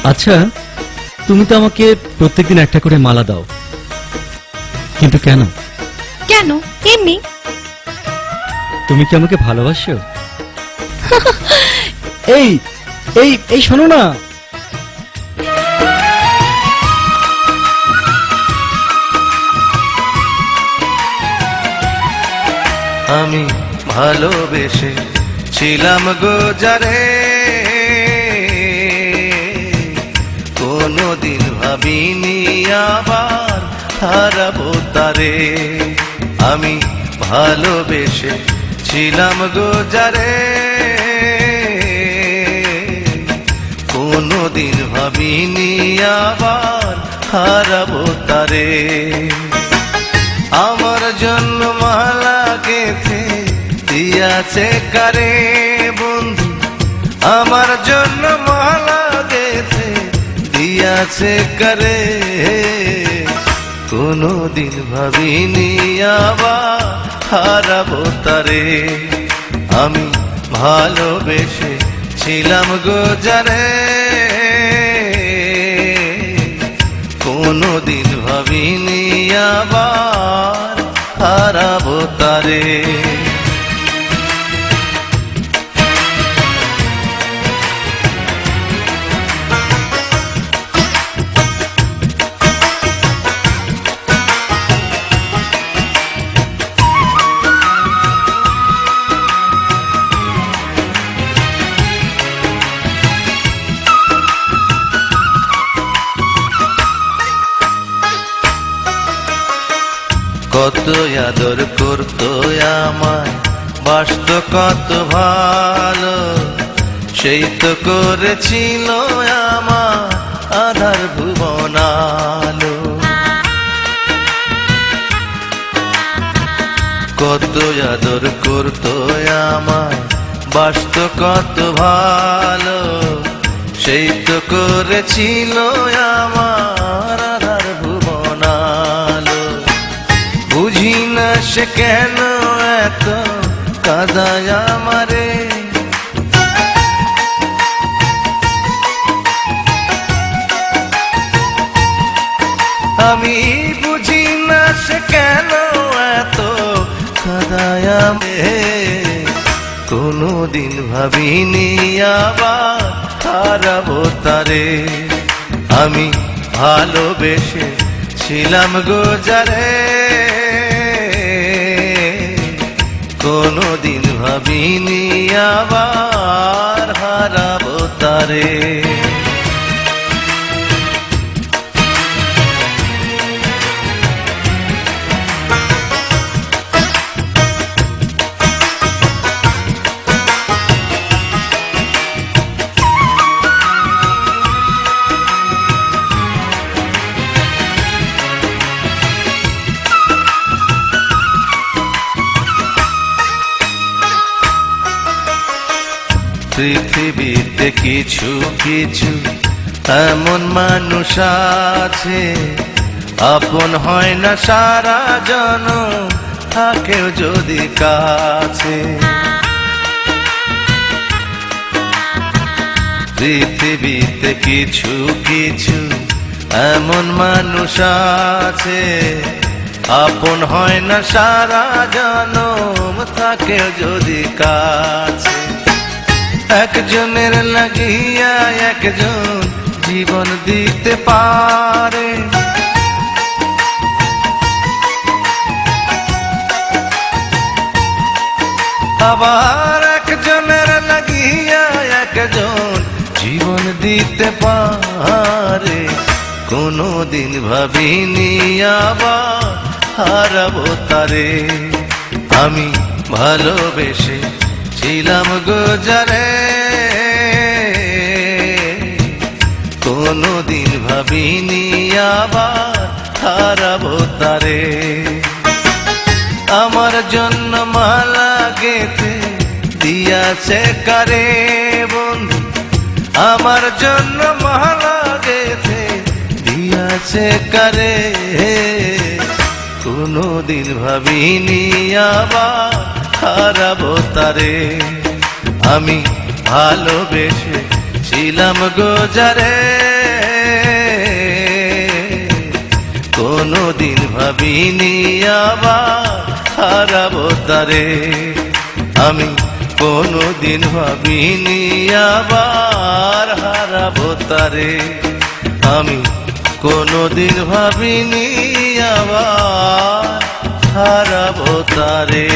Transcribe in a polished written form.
আচ্ছা, তুমি তো আমাকে প্রত্যেকদিন একটা করে মালা দাও, কিন্তু কেন? কেন? এমনি। তুমি কি আমাকে ভালোবাসো? এই এই এই শোনো না, আমি ভালোবেসে ছিলাম গো যারে, কোনদিন ভাবিনি আবার হারাবো তারে। আমি ভালোবেসে ছিলাম গো যারে, কোনদিন ভাবিনি আবার হারাবো তারে। আমার জন্য মালা গেঁথে দিয়াছে কারে বন্ধু, আমার জন্য মালা গেঁথে দিয়াছে কারে। কোনদিন ভাবিনি আবার হারাবো তারে। আমি ভালোবেসে ছিলাম গো যারে, কোনদিন ভাবিনি আবার হারাবো তারে। কত আদর করতো আমায়, বাসত কত ভালো, সেই তো করেছিল আমার আধার ভুবন আলো। কত আদর করতো আমায়, বাসত কত ভালো, সেই তো করেছিল আমার আধার ভুবন আলো। বুঝি না সে কেন এত কাঁদায় আমারে, আমি বুঝি না সে কেন এত কাঁদায় আমারে। কোনদিন ভাবিনি আবার হারাবো তারে। আমি ভালোবেসে ছিলাম গো যারে, কোনদিন ভাবিনি আবার হারাবো তারে। পৃথিবীতে কিছু কিছু এমন মানুষ আছে, আপন হয় না সারা জনম, থাকেও যদি কাছে। পৃথিবীতে কিছু কিছু এমন মানুষ আছে, আপন হয় না সারা জনম, থাকেও যদি কাছে। একজনের লাগিয়া একজন জীবন দিতে পারে, আবার একজনের লাগিয়া একজন জীবন দিতে পারে। কোনদিন ভাবিনি আবার হারাবো তারে। আমি ভালোবেসে ছিলাম গো যারে, কোনদিন ভাবিনি আবার হারাবো তারে। আমার জন্য মালা গেঁথে দিয়াছে কারে বন্ধু, আমার জন্য মালা গেঁথে দিয়াছে কারে। কোনদিন ভাবিনি আবার হারাবো তারে। আমি ভালোবেসে ছিলাম গো যারে। ভাবিনি আবার হারাবো তারে, আমি কোনোদিন ভাবিনি আবার হারাবো তারে, আমি কোনোদিন ভাবিনি আবার হারাবো তারে।